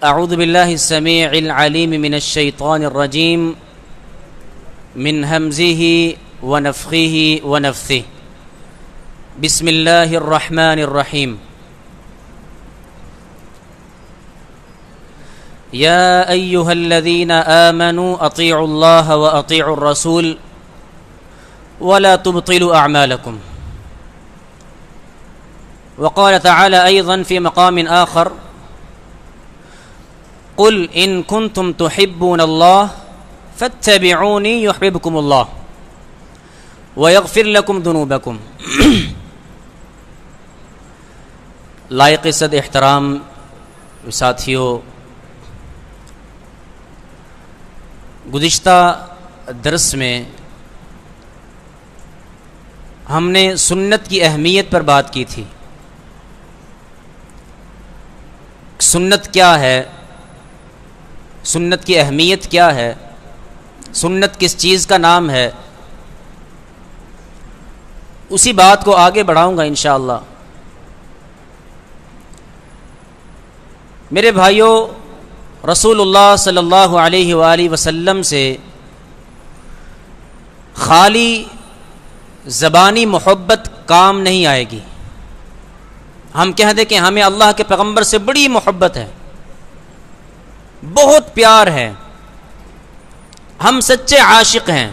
اعوذ باللہ السمیع العلیم من الشیطان الرجیم من ہمزہ ونفخہ ونفثہ بسم اللہ الرحمن الرحیم یا ایہا الذین آمنوا اطیعوا اللہ واطیعوا الرسول ولا تبطلوا اعمالکم. وقال تعالى أيضا في مقام آخر قل إن كنتم تحبون الله فاتبعوني يحببكم الله ويغفر لكم ذنوبكم. لائق عزت احترام ساتھیو، گزشتہ درس میں ہم نے سنت کی اہمیت پر بات کی تھی. سنت کیا ہے، سنت کی اہمیت کیا ہے، سنت کس چیز کا نام ہے. اسی بات کو آگے بڑھاؤں گا انشاءاللہ. میرے بھائیوں، رسول اللہ صلی اللہ علیہ وآلہ وسلم سے خالی زبانی محبت کام نہیں آئے گی. ہم کہہ دیں کہ ہمیں اللہ کے پیغمبر سے بڑی محبت ہے، بہت پیار ہے، ہم سچے عاشق ہیں،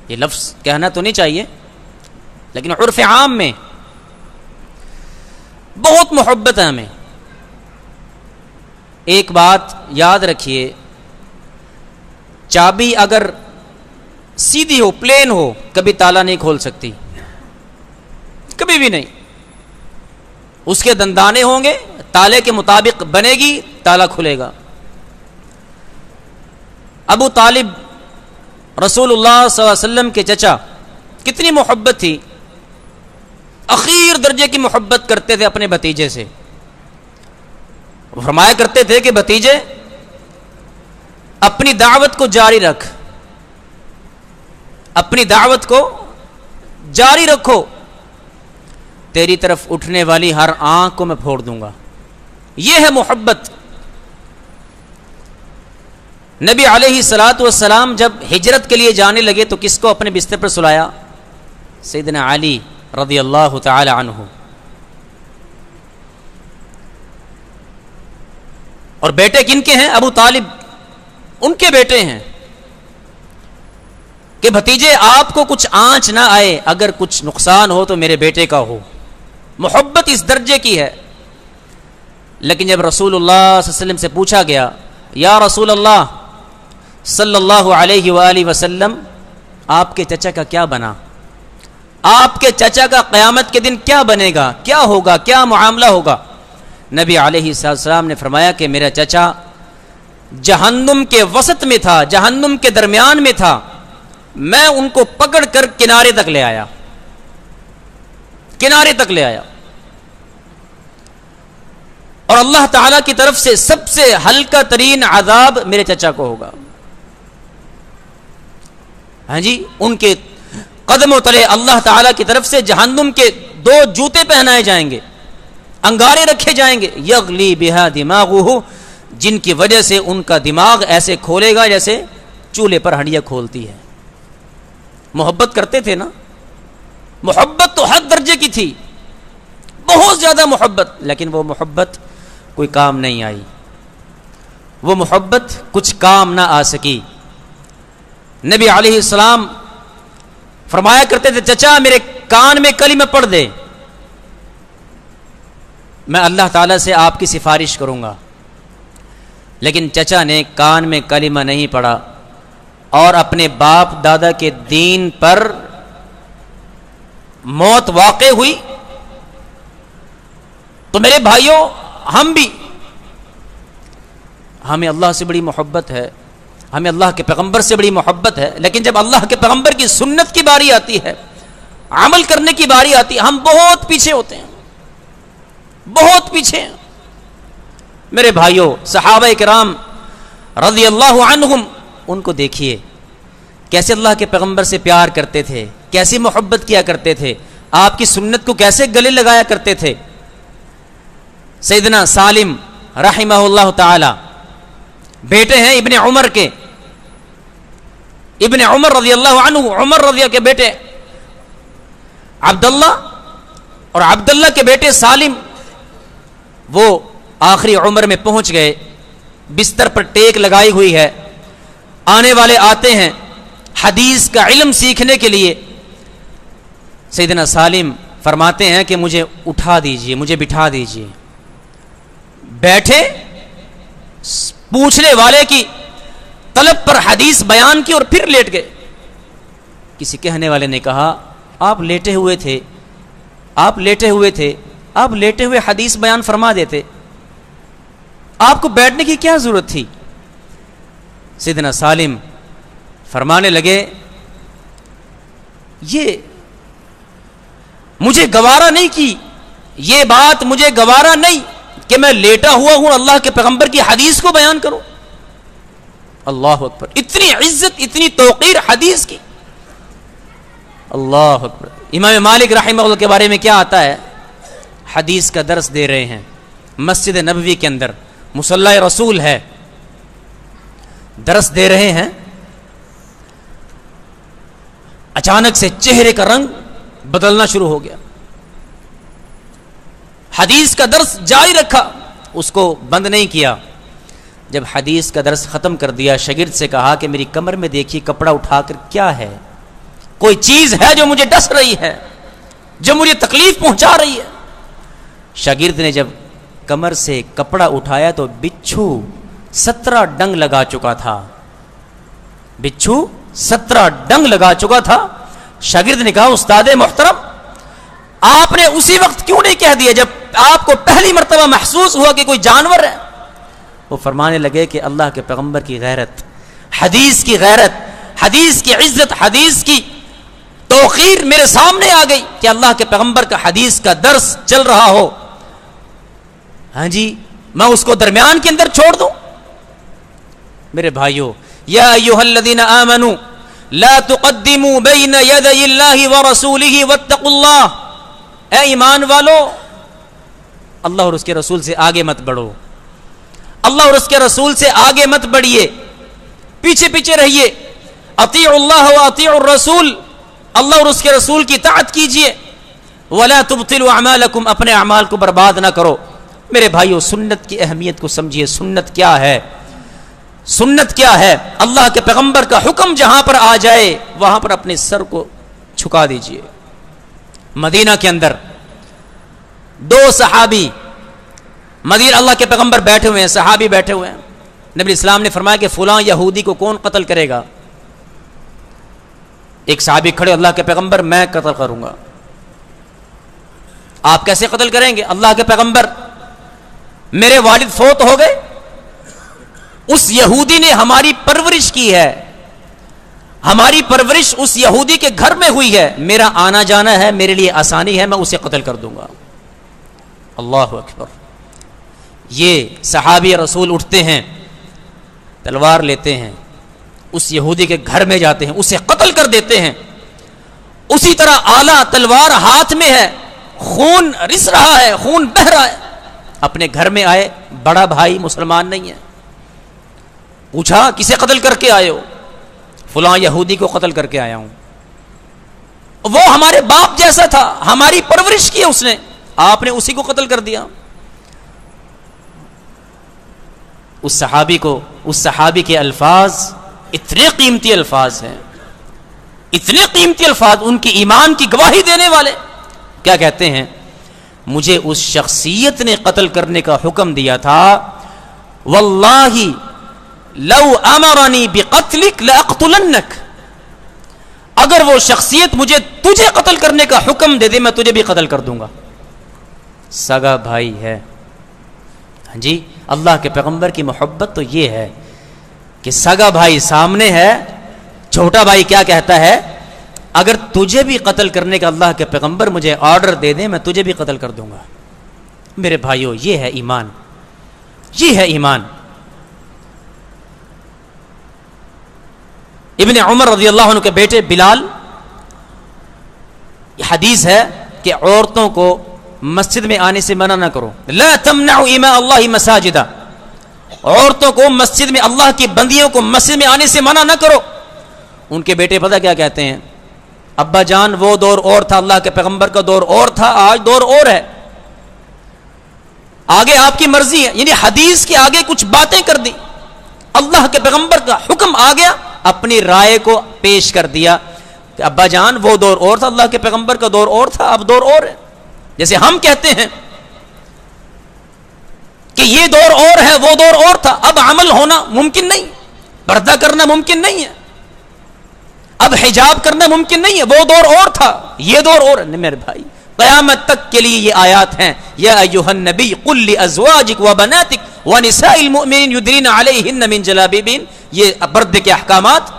یہ لفظ کہنا تو نہیں چاہیے، لیکن عرف عام میں بہت محبت ہے ہمیں. ایک بات یاد رکھیے، چابی اگر سیدھی ہو، پلین ہو، کبھی تالا نہیں کھول سکتی، کبھی بھی نہیں. اس کے دندانے ہوں گے، تالے کے مطابق بنے گی، تالا کھلے گا. ابو طالب رسول اللہ صلی اللہ علیہ وسلم کے چچا، کتنی محبت تھی، اخیر درجے کی محبت کرتے تھے اپنے بھتیجے سے. وہ فرمایا کرتے تھے کہ بھتیجے اپنی دعوت کو جاری رکھ، اپنی دعوت کو جاری رکھو، تیری طرف اٹھنے والی ہر آنکھ کو میں پھوڑ دوں گا. یہ ہے محبت. نبی علیہ الصلوۃ والسلام جب ہجرت کے لیے جانے لگے تو کس کو اپنے بستر پر سلایا؟ سیدنا علی رضی اللہ تعالی عنہ. اور بیٹے کن کے ہیں؟ ابو طالب، ان کے بیٹے ہیں کہ بھتیجے آپ کو کچھ آنچ نہ آئے، اگر کچھ نقصان ہو تو میرے بیٹے کا ہو. محبت اس درجے کی ہے. لیکن جب رسول اللہ صلی اللہ علیہ وسلم سے پوچھا گیا، یا رسول اللہ صلی اللہ علیہ وآلہ وسلم، آپ کے چچا کا کیا بنا؟ آپ کے چچا کا قیامت کے دن کیا بنے گا، کیا ہوگا، کیا معاملہ ہوگا؟ نبی علیہ السلام نے فرمایا کہ میرا چچا جہنم کے وسط میں تھا، جہنم کے درمیان میں تھا، میں ان کو پکڑ کر کنارے تک لے آیا، کنارے تک لے آیا. اور اللہ تعالی کی طرف سے سب سے ہلکا ترین عذاب میرے چچا کو ہوگا. ہاں جی، ان کے قدموں تلے اللہ تعالی کی طرف سے جہنم کے 2 جوتے پہنائے جائیں گے، انگارے رکھے جائیں گے، یغلی بہا دماغہ، جن کی وجہ سے ان کا دماغ ایسے کھولے گا جیسے چولہے پر ہنڈیاں کھولتی ہے. محبت کرتے تھے نا، محبت تو حد درجے کی تھی، بہت زیادہ محبت. لیکن وہ محبت کوئی کام نہیں آئی، وہ محبت کچھ کام نہ آ سکی. نبی علیہ السلام فرمایا کرتے تھے، چچا میرے کان میں کلمہ پڑھ دے، میں اللہ تعالیٰ سے آپ کی سفارش کروں گا. لیکن چچا نے کان میں کلمہ نہیں پڑھا اور اپنے باپ دادا کے دین پر موت واقع ہوئی. تو میرے بھائیوں، ہمیں اللہ سے بڑی محبت ہے، ہمیں اللہ کے پیغمبر سے بڑی محبت ہے. لیکن جب اللہ کے پیغمبر کی سنت کی باری آتی ہے، عمل کرنے کی باری آتی ہے، ہم بہت پیچھے ہوتے ہیں، بہت پیچھے ہیں. میرے بھائیوں، صحابہ کرام رضی اللہ عنہم، ان کو دیکھیے کیسے اللہ کے پیغمبر سے پیار کرتے تھے، کیسی محبت کیا کرتے تھے، آپ کی سنت کو کیسے گلے لگایا کرتے تھے. سیدنا سالم رحمہ اللہ تعالی بیٹے ہیں ابن عمر کے، ابن عمر رضی اللہ عنہ، عمر رضی اللہ کے بیٹے عبداللہ اور عبداللہ کے بیٹے سالم، وہ آخری عمر میں پہنچ گئے، بستر پر ٹیک لگائی ہوئی ہے، آنے والے آتے ہیں حدیث کا علم سیکھنے کے لیے۔ سیدنا سالم فرماتے ہیں کہ مجھے اٹھا دیجئے، مجھے بٹھا دیجئے، بیٹھے، پوچھنے والے کی طلب پر حدیث بیان کی اور پھر لیٹ گئے۔ کسی کہنے والے نے کہا آپ لیٹے ہوئے تھے، آپ لیٹے ہوئے تھے، آپ لیٹے ہوئے حدیث بیان فرما دیتے، آپ کو بیٹھنے کی کیا ضرورت تھی؟ سیدنا سالم فرمانے لگے یہ مجھے گوارا نہیں کی، یہ بات مجھے گوارا نہیں کہ میں لیٹا ہوا ہوں اللہ کے پیغمبر کی حدیث کو بیان کروں۔ اللہ اکبر، اتنی عزت، اتنی توقیر حدیث کی، اللہ اکبر۔ امام مالک رحمہ اللہ کے بارے میں کیا آتا ہے؟ حدیث کا درس دے رہے ہیں مسجد نبوی کے اندر، مصلی رسول ہے، درس دے رہے ہیں، اچانک سے چہرے کا رنگ بدلنا شروع ہو گیا۔ حدیث کا درس جاری رکھا، اس کو بند نہیں کیا۔ جب حدیث کا درس ختم کر دیا، شاگرد سے کہا کہ میری کمر میں دیکھیے کپڑا اٹھا کر کیا ہے، کوئی چیز ہے جو مجھے ڈس رہی ہے، جو مجھے تکلیف پہنچا رہی ہے۔ شاگرد نے جب کمر سے کپڑا اٹھایا تو بچھو 17 ڈنگ لگا چکا تھا، بچھو 17 ڈنگ لگا چکا تھا۔ شاگرد نے کہا استاد محترم آپ نے اسی وقت کیوں نہیں کہہ دیا جب آپ کو پہلی مرتبہ محسوس ہوا کہ کوئی جانور ہے؟ وہ فرمانے لگے کہ اللہ کے پیغمبر کی غیرت، حدیث کی غیرت، حدیث کی عزت، حدیث کی توقیر میرے سامنے آ گئی کہ اللہ کے پیغمبر کا حدیث کا درس چل رہا ہو، ہاں جی میں اس کو درمیان کے اندر چھوڑ دوں؟ میرے بھائیو، یا ایھا الذین آمنوا لا تقدموا بین یدی اللہ ورسولہ واتقوا اللہ، اے ایمان والو اللہ اور اس کے رسول سے آگے مت بڑھو، اللہ اور اس کے رسول سے آگے مت بڑھیے، پیچھے پیچھے رہیے۔ اطیعوا اللہ واطیعوا الرسول، اللہ اور اس کے رسول کی اطاعت کیجیے۔ ولا تبطلوا اعمالکم، اپنے اعمال کو برباد نہ کرو۔ میرے بھائیو سنت کی اہمیت کو سمجھیے، سنت کیا ہے؟ سنت کیا ہے؟ اللہ کے پیغمبر کا حکم جہاں پر آ جائے وہاں پر اپنے سر کو جھکا دیجیے۔ مدینہ کے اندر 2 صحابی، مدینہ اللہ کے پیغمبر بیٹھے ہوئے ہیں، صحابی بیٹھے ہوئے ہیں، نبی اسلام نے فرمایا کہ فلاں یہودی کو کون قتل کرے گا؟ ایک صحابی کھڑے، اللہ کے پیغمبر میں قتل کروں گا۔ آپ کیسے قتل کریں گے؟ اللہ کے پیغمبر میرے والد فوت ہو گئے، اس یہودی نے ہماری پرورش کی ہے، ہماری پرورش اس یہودی کے گھر میں ہوئی ہے، میرا آنا جانا ہے، میرے لیے آسانی ہے، میں اسے قتل کر دوں گا۔ اللہ اکبر۔ یہ صحابی رسول اٹھتے ہیں، تلوار لیتے ہیں، اس یہودی کے گھر میں جاتے ہیں، اسے قتل کر دیتے ہیں۔ اسی طرح آلہ تلوار ہاتھ میں ہے، خون رس رہا ہے، خون بہہ رہا ہے، اپنے گھر میں آئے، بڑا بھائی مسلمان نہیں ہے، پوچھا کسے قتل کر کے آئے ہو؟ فلاں یہودی کو قتل کر کے آیا ہوں، وہ ہمارے باپ جیسا تھا، ہماری پرورش کی اس نے، آپ نے اسی کو قتل کر دیا۔ اس صحابی کو، اس صحابی کے الفاظ اتنے قیمتی الفاظ ہیں، اتنے قیمتی الفاظ، ان کی ایمان کی گواہی دینے والے۔ کیا کہتے ہیں؟ مجھے اس شخصیت نے قتل کرنے کا حکم دیا تھا، واللہ لو امرنی بقتلک لاقتلنک، اگر وہ شخصیت مجھے تجھے قتل کرنے کا حکم دے دے میں تجھے بھی قتل کر دوں گا۔ سگا بھائی ہے، ہاں جی، اللہ کے پیغمبر کی محبت تو یہ ہے کہ سگا بھائی سامنے ہے، چھوٹا بھائی کیا کہتا ہے؟ اگر تجھے بھی قتل کرنے کا اللہ کے پیغمبر مجھے آرڈر دے دیں میں تجھے بھی قتل کر دوں گا۔ میرے بھائیو یہ ہے ایمان، یہ ہے ایمان۔ ابن عمر رضی اللہ عنہ کے بیٹے بلال، یہ حدیث ہے کہ عورتوں کو مسجد میں آنے سے منع نہ کرو. لا تمنعوا اماء اللہ مساجد، عورتوں کو مسجد میں، اللہ کی بندیوں کو مسجد میں آنے سے منع نہ کرو. ان کے بیٹے پتہ کیا کہتے ہیں؟ ابا جان وہ دور اور تھا، اللہ کے پیغمبر کا دور اور تھا، آج دور اور ہے، آگے آپ کی مرضی ہے. یعنی حدیث کے آگے کچھ باتیں کر دی، اللہ کے پیغمبر کا حکم آ گیا، اپنی رائے کو پیش کر دیا کہ ابا جان وہ دور اور تھا، اللہ کے پیغمبر کا دور اور تھا، اب دور اور ہے. جیسے ہم کہتے ہیں کہ یہ دور اور ہے، وہ دور اور تھا، اب عمل ہونا ممکن نہیں، پردہ کرنا ممکن نہیں ہے، اب حجاب کرنا ممکن نہیں ہے، وہ دور اور تھا، یہ دور اور ہے. میرے بھائی قیامت تک کے لیے یہ آیات ہیں. یا ایھا النبی قل لازواجک وبناتک ونساء المؤمنین یدنین علیہن من جلابیبہن، یہ پردے کے احکامات.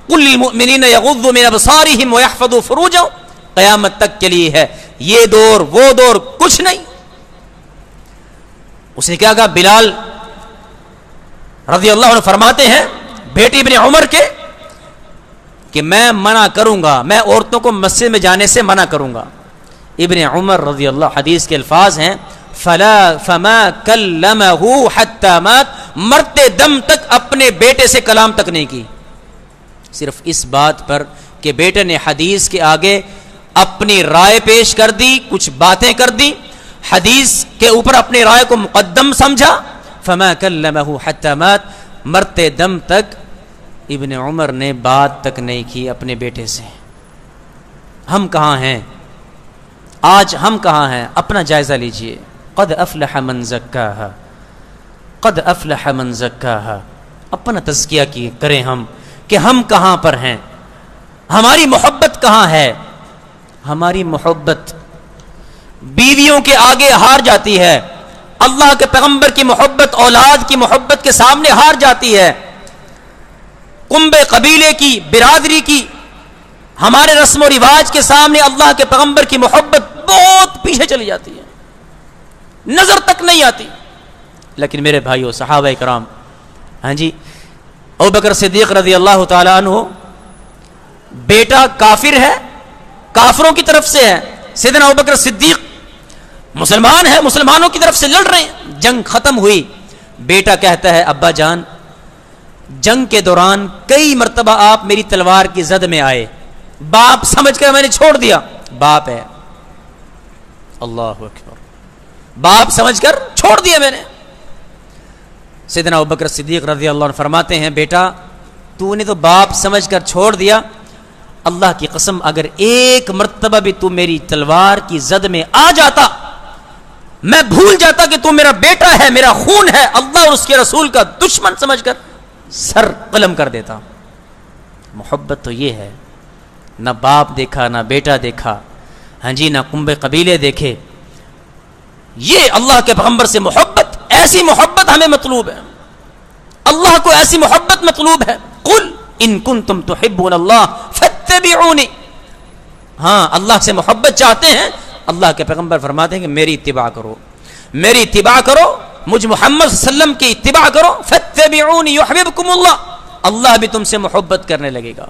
قل للمؤمنین یغضوا من ابصارہم ویحفظوا فروجہم، قیامت تک کے لیے ہے. یہ دور وہ دور کچھ نہیں. اس نے کیا کہا؟ بلال رضی اللہ عنہ فرماتے ہیں بیٹے ابن عمر کے کہ میں منع کروں گا، میں عورتوں کو مسجد میں جانے سے منع کروں گا. ابن عمر رضی اللہ، حدیث کے الفاظ ہیں فما کلمہ حتی مات، مرتے دم تک اپنے بیٹے سے کلام تک نہیں کی، صرف اس بات پر کہ بیٹے نے حدیث کے آگے اپنی رائے پیش کر دی، کچھ باتیں کر دی، حدیث کے اوپر اپنی رائے کو مقدم سمجھا. فما کلمہ حتی مات، مرتے دم تک ابن عمر نے بات تک نہیں کی اپنے بیٹے سے. ہم کہاں ہیں آج؟ ہم کہاں ہیں؟ اپنا جائزہ لیجئے. قد افلح من زکاہا، قد افلح من زکاہا. اپنا تزکیہ کریں ہم کہ ہم کہاں پر ہیں، ہماری محبت کہاں ہے. ہماری محبت بیویوں کے آگے ہار جاتی ہے، اللہ کے پیغمبر کی محبت اولاد کی محبت کے سامنے ہار جاتی ہے، کنبے قبیلے کی، برادری کی، ہمارے رسم و رواج کے سامنے اللہ کے پیغمبر کی محبت بہت پیچھے چلی جاتی ہے، نظر تک نہیں آتی. لیکن میرے بھائیو صحابہ کرام، ہاں جی، ابوبکر صدیق رضی اللہ تعالی عنہ، بیٹا کافر ہے، کافروں کی طرف سے ہے. سیدنا ابوبکر صدیق مسلمان ہے، مسلمانوں کی طرف سے لڑ رہے ہیں. جنگ ختم ہوئی، بیٹا کہتا ہے ابا جان جنگ کے دوران کئی مرتبہ آپ میری تلوار کی زد میں آئے، باپ سمجھ کر میں نے چھوڑ دیا. باپ ہے، اللہ اکبر، باپ سمجھ کر چھوڑ دیا میں نے. سیدنا ابوبکر صدیق رضی اللہ عنہ فرماتے ہیں بیٹا تو نے تو باپ سمجھ کر چھوڑ دیا، اللہ کی قسم اگر ایک مرتبہ بھی تو میری تلوار کی زد میں آ جاتا، میں بھول جاتا کہ تو میرا بیٹا ہے، میرا خون ہے، اللہ اور اس کے رسول کا دشمن سمجھ کر سر قلم کر دیتا. محبت تو یہ ہے، نہ باپ دیکھا، نہ بیٹا دیکھا، ہاں جی، نہ کنبے قبیلے دیکھے. یہ اللہ کے پیغمبر سے محبت، ایسی محبت ہمیں مطلوب ہے، اللہ کو ایسی محبت مطلوب ہے. قل ان کنتم تحبون اللہ فاتبعونی. ہاں، اللہ سے محبت چاہتے ہیں، اللہ کے پیغمبر فرماتے ہیں کہ میری اتباع کرو، میری اتباع کرو، مجھ محمد صلی اللہ علیہ وسلم کی اتباع کرو. فاتبعونی یحببکم اللہ، اللہ بھی تم سے محبت کرنے لگے گا،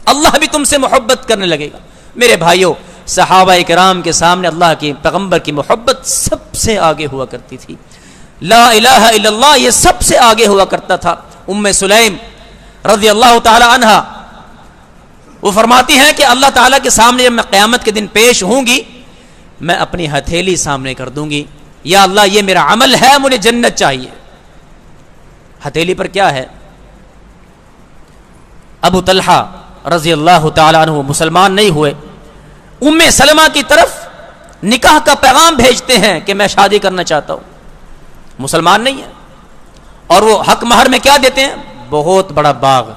اللہ بھی تم سے محبت کرنے لگے گا. میرے بھائیوں، صحابہ کرام کے سامنے اللہ کے پیغمبر کی محبت سب سے آگے ہوا کرتی تھی. لا الہ الا اللہ یہ سب سے آگے ہوا کرتا تھا. ام سلیم رضی اللہ تعالی عنہا وہ فرماتی ہیں کہ اللہ تعالیٰ کے سامنے جب میں قیامت کے دن پیش ہوں گی، میں اپنی ہتھیلی سامنے کر دوں گی، یا اللہ یہ میرا عمل ہے، مجھے جنت چاہیے. ہتھیلی پر کیا ہے؟ ابو طلحہ رضی اللہ تعالی عنہ مسلمان نہیں ہوئے، ام سلمہ کی طرف نکاح کا پیغام بھیجتے ہیں کہ میں شادی کرنا چاہتا ہوں، مسلمان نہیں ہے. اور وہ حق مہر میں کیا دیتے ہیں؟ بہت بڑا باغ.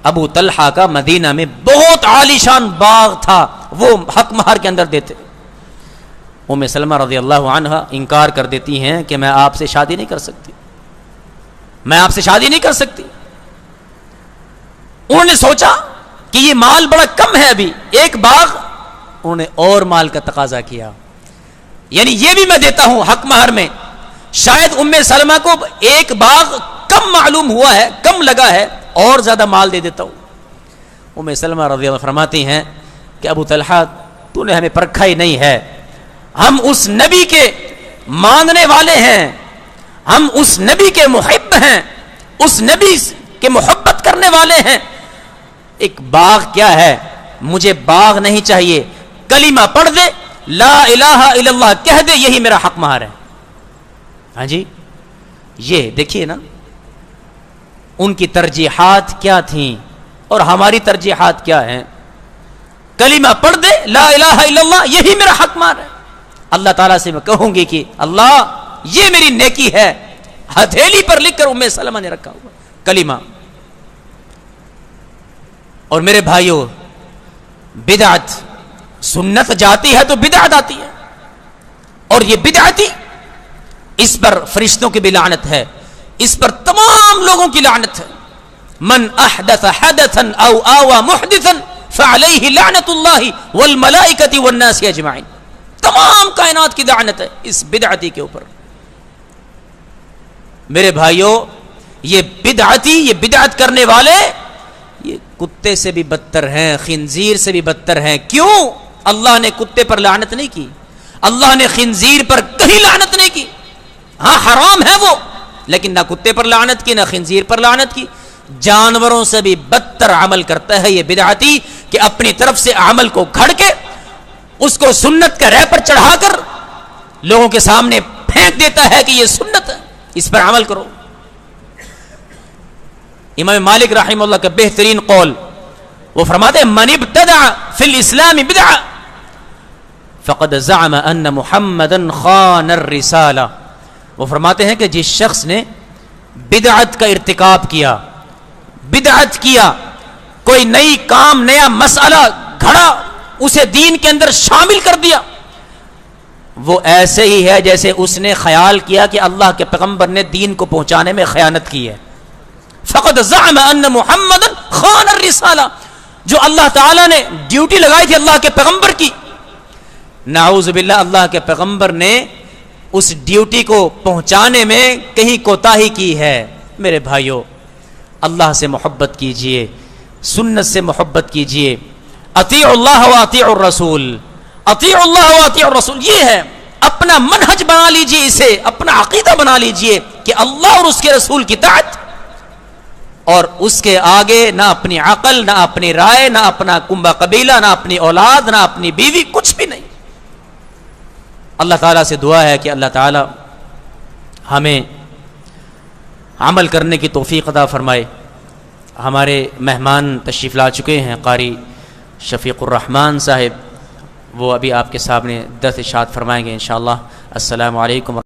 ابو طلحہ کا مدینہ میں بہت عالی شان باغ تھا، وہ حق مہر کے اندر دیتے. ام سلمہ رضی اللہ عنہا انکار کر دیتی ہیں کہ میں آپ سے شادی نہیں کر سکتی، میں آپ سے شادی نہیں کر سکتی. انہوں نے سوچا کہ یہ مال بڑا کم ہے، ابھی ایک باغ، انہوں نے اور مال کا تقاضا کیا، یعنی یہ بھی میں دیتا ہوں حق مہر میں. شاید ام سلمہ کو ایک باغ کم معلوم ہوا ہے، کم لگا ہے، اور زیادہ مال دے دیتا ہوں. ام سلمہ رضی اللہ عنہ فرماتی ہیں کہ ابو طلحہ تو نے ہمیں پرکھا ہی نہیں ہے، ہم اس نبی کے ماننے والے ہیں، ہم اس نبی کے محب ہیں، اس نبی کے محبت کرنے والے ہیں. ایک باغ کیا ہے؟ مجھے باغ نہیں چاہیے، کلمہ پڑھ دے، لا الہ الا اللہ کہہ دے، یہی میرا حق مہار ہے. ہاں جی، یہ دیکھیے نا ان کی ترجیحات کیا تھیں اور ہماری ترجیحات کیا ہیں. کلمہ پڑھ دے، لا الہ الا اللہ یہی میرا حق مہار ہے. اللہ تعالیٰ سے میں کہوں گی کہ اللہ یہ میری نیکی ہے، ہتھیلی پر لکھ کر ام سلمہ نے رکھا ہوا کلمہ. اور میرے بھائیوں، بدعت، سنت جاتی ہے تو بدعت آتی ہے، اور یہ بدعتی، اس پر فرشتوں کی بھی لعنت ہے، اس پر تمام لوگوں کی لعنت ہے. من احدث حدثا او آوى محدثا فعليه لعنت اللہ والملائکۃ والناس اجمعین. تمام کائنات کی لعنت ہے اس بدعتی کے اوپر. میرے بھائیوں، یہ بدعتی، یہ بدعت کرنے والے یہ کتے سے بھی بدتر ہیں، خنزیر سے بھی بدتر ہیں. کیوں؟ اللہ نے کتے پر لعنت نہیں کی، اللہ نے خنزیر پر کہیں لعنت نہیں کی. ہاں حرام ہے وہ، لیکن نہ کتے پر لعنت کی، نہ خنزیر پر لعنت کی. جانوروں سے بھی بدتر عمل کرتا ہے یہ بدعتی، کہ اپنی طرف سے عمل کو گھڑ کے اس کو سنت کا رہ پر چڑھا کر لوگوں کے سامنے پھینک دیتا ہے کہ یہ سنت ہے، اس پر عمل کرو. امام مالک رحمہ اللہ کا بہترین قول، وہ فرماتے ہیں من ابتدع فی الاسلام بدعہ فقد زعم ان محمدا خان الرسالہ. وہ فرماتے ہیں کہ جس شخص نے بدعت کا ارتکاب کیا، بدعت کیا، کوئی نئی کام، نیا مسئلہ گھڑا، اسے دین کے اندر شامل کر دیا، وہ ایسے ہی ہے جیسے اس نے خیال کیا کہ اللہ کے پیغمبر نے دین کو پہنچانے میں خیانت کی ہے. فقد زعم ان محمد خان الرسالہ، جو اللہ تعالیٰ نے ڈیوٹی لگائی تھی اللہ کے پیغمبر کی، نعوذ باللہ اللہ کے پیغمبر نے اس ڈیوٹی کو پہنچانے میں کہیں کوتاہی کی ہے. میرے بھائیوں، اللہ سے محبت کیجئے، سنت سے محبت کیجئے. اطیعوا اللہ و اطیعوا الرسول، اطیعوا اللہ و اطیعوا الرسول، یہ ہے اپنا منہج بنا لیجئے، اسے اپنا عقیدہ بنا لیجئے کہ اللہ اور اس کے رسول کی طاعت، اور اس کے آگے نہ اپنی عقل، نہ اپنی رائے، نہ اپنا کنبہ قبیلہ، نہ اپنی اولاد، نہ اپنی بیوی، کچھ بھی نہیں. اللہ تعالیٰ سے دعا ہے کہ اللہ تعالیٰ ہمیں عمل کرنے کی توفیق عطا فرمائے. ہمارے مہمان تشریف لا چکے ہیں، قاری شفیق الرحمان صاحب، وہ ابھی آپ کے سامنے درس ارشاد فرمائیں گے انشاءاللہ. السلام علیکم.